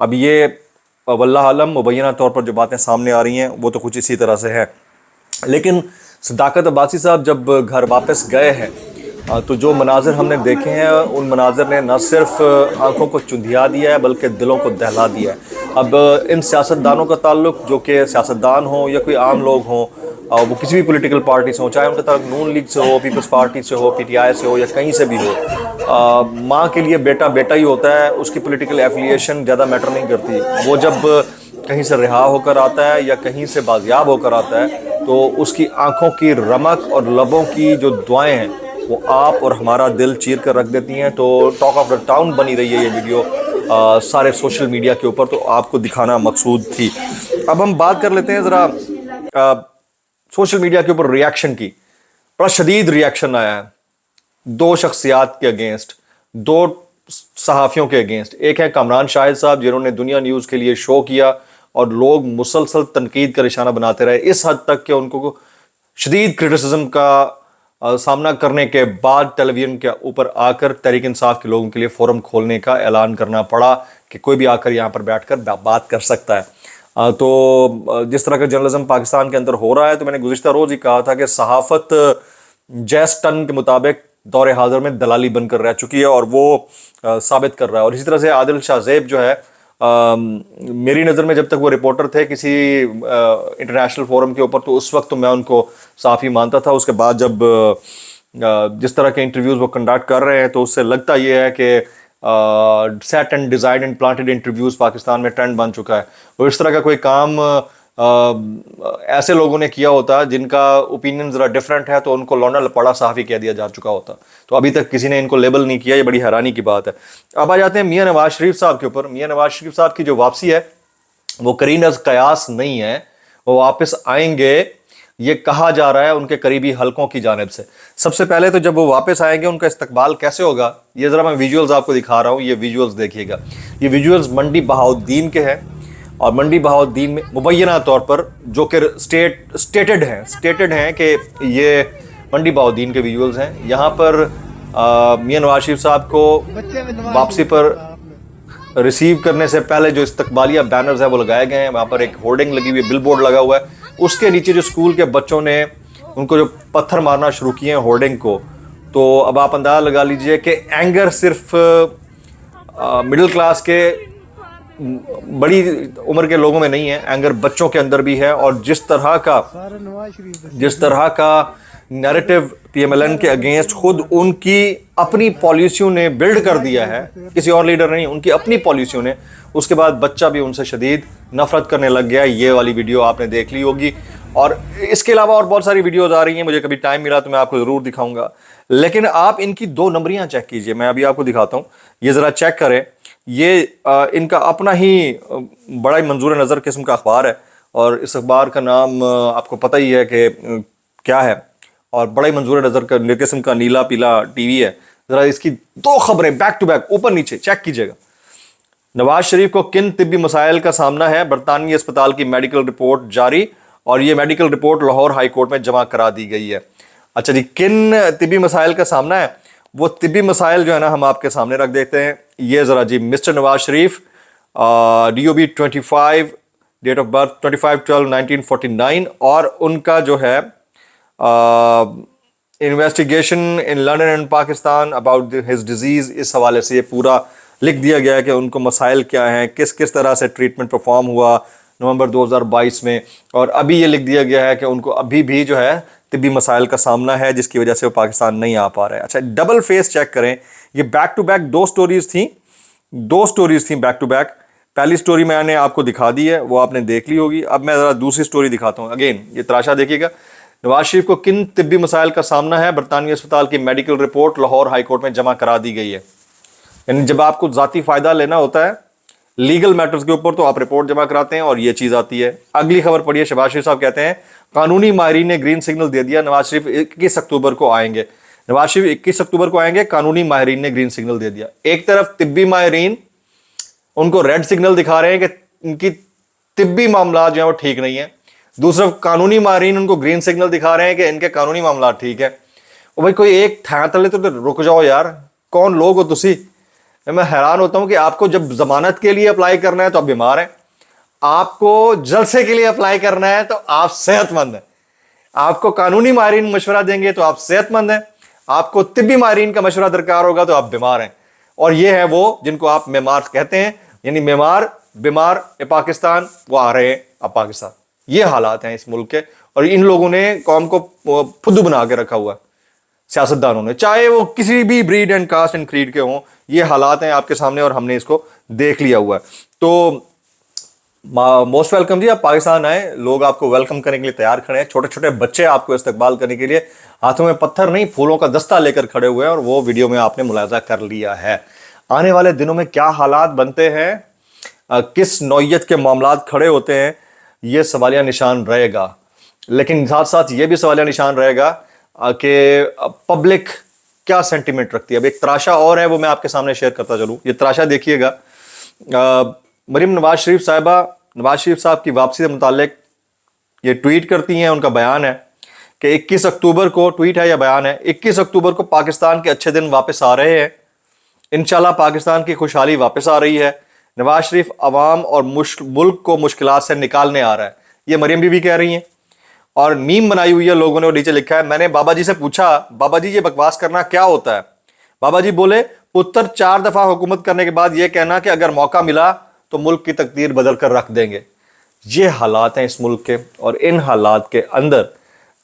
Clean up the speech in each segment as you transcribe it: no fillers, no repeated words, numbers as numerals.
اب یہ واللہ عالم مبینہ طور پر جو باتیں سامنے آ رہی ہیں وہ تو کچھ اسی طرح سے ہے. لیکن صداقت عباسی صاحب جب گھر واپس گئے ہیں تو جو مناظر ہم نے دیکھے ہیں ان مناظر نے نہ صرف آنکھوں کو چندھیا دیا ہے بلکہ دلوں کو دہلا دیا ہے. اب ان سیاستدانوں کا تعلق جو کہ سیاستدان ہوں یا کوئی عام لوگ ہوں وہ کسی بھی پولیٹیکل پارٹی سے ہوں, چاہے ان کا تعلق نون لیگ سے ہو, پیپلز پارٹی سے ہو, پی ٹی آئی سے ہو یا کہیں سے بھی ہو, ماں کے لیے بیٹا بیٹا ہی ہوتا ہے, اس کی پولیٹیکل ایفیلیشن زیادہ میٹر نہیں کرتی. وہ جب کہیں سے رہا ہو کر آتا ہے یا کہیں سے بازیاب ہو کر آتا ہے تو اس کی آنکھوں کی رمق اور لبوں کی جو دعائیں ہیں وہ آپ اور ہمارا دل چیر کر رکھ دیتی ہیں. تو ٹاک آف دا ٹاؤن بنی رہی ہے یہ ویڈیو سارے سوشل میڈیا کے اوپر, تو آپ کو دکھانا مقصود تھی. اب ہم بات کر لیتے ہیں ذرا سوشل میڈیا کے اوپر ریاکشن کی. بڑا شدید ریاکشن آیا ہے دو شخصیات کے اگینسٹ, دو صحافیوں کے اگینسٹ. ایک ہے کامران شاہد صاحب جنہوں نے دنیا نیوز کے لیے شو کیا اور لوگ مسلسل تنقید کا نشانہ بناتے رہے, اس حد تک کہ ان کو شدید کرٹیسزم کا سامنا کرنے کے بعد ٹیلی ویژن کے اوپر آ کر تحریک انصاف کے لوگوں کے لیے فورم کھولنے کا اعلان کرنا پڑا کہ کوئی بھی آ کر یہاں پر بیٹھ کر بات کر سکتا ہے. تو جس طرح کا جرنلزم پاکستان کے اندر ہو رہا ہے, تو میں نے گزشتہ روز ہی کہا تھا کہ صحافت جیس ٹن کے مطابق دور حاضر میں دلالی بن کر رہ چکی ہے اور وہ ثابت کر رہا ہے. اور اسی طرح سے عادل شاہ زیب جو ہے, میری نظر میں جب تک وہ رپورٹر تھے کسی انٹرنیشنل فورم کے اوپر تو اس وقت تو میں ان کو صحافی مانتا تھا. اس کے بعد جب جس طرح کے انٹرویوز وہ کنڈکٹ کر رہے ہیں تو اس سے لگتا یہ ہے کہ set and design and planted interviews Pakistan میں ٹرینڈ بن چکا ہے. اور اس طرح کا کوئی کام ایسے لوگوں نے کیا ہوتا جن کا اوپینین ذرا ڈفرینٹ ہے تو ان کو لونا لپاڑا صحافی کہہ دیا جا چکا ہوتا. تو ابھی تک کسی نے ان کو لیبل نہیں کیا, یہ بڑی حیرانی کی بات ہے. اب آ جاتے ہیں میاں نواز شریف صاحب کے اوپر. میاں نواز شریف صاحب کی جو واپسی ہے وہ قرین از قیاس نہیں ہے, وہ واپس آئیں گے یہ کہا جا رہا ہے ان کے قریبی حلقوں کی جانب سے. سب سے پہلے تو جب وہ واپس آئیں گے ان کا استقبال کیسے ہوگا, یہ ذرا میں ویجولز آپ کو دکھا رہا ہوں, یہ ویجولز دیکھیے گا. یہ ویجولز منڈی بہاؤالدین کے ہیں اور منڈی بہاؤالدین میں مبینہ طور پر جو کہ سٹیٹڈ ہیں کہ یہ منڈی بہاؤالدین کے ویجولز ہیں. یہاں پر میاں نواز شریف صاحب کو واپسی پر ریسیو کرنے سے پہلے جو استقبالیہ بینرز ہیں وہ لگائے گئے ہیں. وہاں پر ایک ہورڈنگ لگی ہوئی ہے, بل بورڈ لگا ہوا ہے, اس کے نیچے جو اسکول کے بچوں نے ان کو جو پتھر مارنا شروع کیے ہیں ہورڈنگ کو. تو اب آپ اندازہ لگا لیجئے کہ اینگر صرف مڈل کلاس کے بڑی عمر کے لوگوں میں نہیں ہے, اینگر بچوں کے اندر بھی ہے. اور جس طرح کا narrative P M L N کے اگینسٹ خود ان کی اپنی پالیسیوں نے بلڈ کر دیا ہے, کسی اور لیڈر نہیں, ان کی اپنی پالیسیوں نے, اس کے بعد بچہ بھی ان سے شدید نفرت کرنے لگ گیا. یہ والی ویڈیو آپ نے دیکھ لی ہوگی, اور اس کے علاوہ اور بہت ساری ویڈیوز آ رہی ہیں, مجھے کبھی ٹائم ملا تو میں آپ کو ضرور دکھاؤں گا. لیکن آپ ان کی دو نمبریاں چیک کیجئے, میں ابھی آپ کو دکھاتا ہوں, یہ ذرا چیک کریں. یہ ان کا اپنا ہی بڑا ہی منظور نظر قسم کا اخبار ہے, اور اس اخبار کا نام آپ کو پتہ ہی ہے کہ کیا ہے, اور بڑا ہی منظور نظر کا قسم کا نیلا پیلا ٹی وی ہے. ذرا اس کی دو خبریں بیک ٹو بیک اوپر نیچے چیک کیجئے گا. نواز شریف کو کن طبی مسائل کا سامنا ہے, برطانوی اسپتال کی میڈیکل رپورٹ جاری, اور یہ medical report Lahore high court میں جمع کرا دی گئی ہے. اچھا جی, کن طبی مسائل کا سامنا ہے, وہ طبی مسائل جو ہے نا ہم آپ کے سامنے رکھ دیتے ہیں. یہ ذرا جی, mister Nawaz Sharif DOB 25, date of birth 25/12/1949, اور ان کا جو ہے investigation in London and Pakistan about his disease, اس حوالے سے یہ پورا لکھ دیا گیا ہے کہ ان کو مسائل کیا ہیں, کس طرح سے ٹریٹمنٹ پرفارم ہوا نومبر 2022 میں, اور ابھی یہ لکھ دیا گیا ہے کہ ان کو ابھی بھی جو ہے طبی مسائل کا سامنا ہے جس کی وجہ سے وہ پاکستان نہیں آ پا رہا ہے. اچھا, ڈبل فیس چیک کریں, یہ بیک ٹو بیک دو سٹوریز تھیں بیک ٹو بیک. پہلی سٹوری میں نے آپ کو دکھا دی ہے, وہ آپ نے دیکھ لی ہوگی. اب میں ذرا دوسری سٹوری دکھاتا ہوں. اگین یہ تراشا دیکھیے گا. نواز شریف کو کن طبی مسائل کا سامنا ہے, برطانوی اسپتال کی medical report Lahore high court میں جمع کرا دی گئی ہے. یعنی جب آپ کو ذاتی فائدہ لینا ہوتا ہے لیگل میٹرز کے اوپر تو آپ رپورٹ جمع کراتے ہیں اور یہ چیز آتی ہے. اگلی خبر پڑھیے, شہباز شریف صاحب کہتے ہیں قانونی ماہرین نے گرین سگنل دے دیا, نواز شریف 21 اکتوبر کو آئیں گے. نواز شریف 21 اکتوبر کو آئیں گے, قانونی ماہرین نے گرین سگنل دے دیا. ایک طرف طبی ماہرین ان کو ریڈ سگنل دکھا رہے ہیں کہ ان کی طبی معاملات جو ہیں وہ ٹھیک نہیں ہیں, دوسرا قانونی ماہرین ان کو گرین سگنل دکھا رہے ہیں کہ ان کے قانونی معاملات ٹھیک ہے. اور بھائی کوئی ایک تھا تلے تو رک جاؤ یار, کون لوگ ہو تسی, میں حیران ہوتا ہوں کہ آپ کو جب ضمانت کے لیے اپلائی کرنا ہے تو آپ بیمار ہیں, آپ کو جلسے کے لیے اپلائی کرنا ہے تو آپ صحت مند ہیں, آپ کو قانونی ماہرین مشورہ دیں گے تو آپ صحت مند ہیں, آپ کو طبی ماہرین کا مشورہ درکار ہوگا تو آپ بیمار ہیں. اور یہ ہے وہ جن کو آپ معمار کہتے ہیں, یعنی معمار بیمار پاکستان وہ آ رہے ہیں اب پاکستان. یہ حالات ہیں اس ملک کے, اور ان لوگوں نے قوم کو پھدو بنا کے رکھا ہوا ہے, سیاستدانوں نے, چاہے وہ کسی بھی breed and caste and creed کے ہوں. یہ حالات ہیں آپ کے سامنے اور ہم نے اس کو دیکھ لیا ہوا ہے. تو موسٹ ویلکم جی, آپ پاکستان آئے, لوگ آپ کو ویلکم کرنے کے لیے تیار کھڑے ہیں, چھوٹے چھوٹے بچے آپ کو استقبال کرنے کے لیے ہاتھوں میں پتھر نہیں پھولوں کا دستہ لے کر کھڑے ہوئے ہیں, اور وہ ویڈیو میں آپ نے ملاحظہ کر لیا ہے. آنے والے دنوں میں کیا حالات بنتے ہیں, کس نوعیت کے معاملات کھڑے ہوتے ہیں, یہ سوالیہ نشان رہے گا. لیکن ساتھ ساتھ یہ بھی سوالیہ نشان رہے گا کہ پبلک کیا سینٹیمنٹ رکھتی ہے. اب ایک تراشا اور ہے, وہ میں آپ کے سامنے شیئر کرتا چلوں. یہ تراشا دیکھیے گا, مریم نواز شریف صاحبہ نواز شریف صاحب کی واپسی سے متعلق یہ ٹویٹ کرتی ہیں. ان کا بیان ہے کہ 21 اکتوبر کو, ٹویٹ ہے یا بیان ہے, 21 اکتوبر کو پاکستان کے اچھے دن واپس آ رہے ہیں, انشاءاللہ پاکستان کی خوشحالی واپس آ رہی ہے, نواز شریف عوام اور ملک کو مشکلات سے نکالنے آ رہا ہے. یہ مریم بی بی کہہ رہی ہیں, اور میم بنائی ہوئی ہے لوگوں نے, اور نیچے لکھا ہے, میں نے بابا جی سے پوچھا, بابا جی یہ بکواس کرنا کیا ہوتا ہے؟ بابا جی بولے, پتر 4 دفعہ حکومت کرنے کے بعد یہ کہنا کہ اگر موقع ملا تو ملک کی تقدیر بدل کر رکھ دیں گے. یہ حالات ہیں اس ملک کے, اور ان حالات کے اندر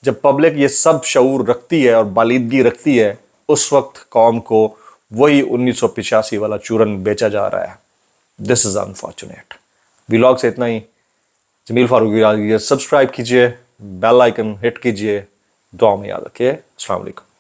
جب پبلک یہ سب شعور رکھتی ہے اور بالیدگی رکھتی ہے, اس وقت قوم کو وہی 1985 والا چورن بیچا جا رہا ہے. دس از انفارچونیٹ. ولاگ سے اتنا ہی. جمیل فاروقی سبسکرائب کیجئے, بیل آئیکن ہٹ کیجئے, دعا میں یاد رکھیے. السلام علیکم.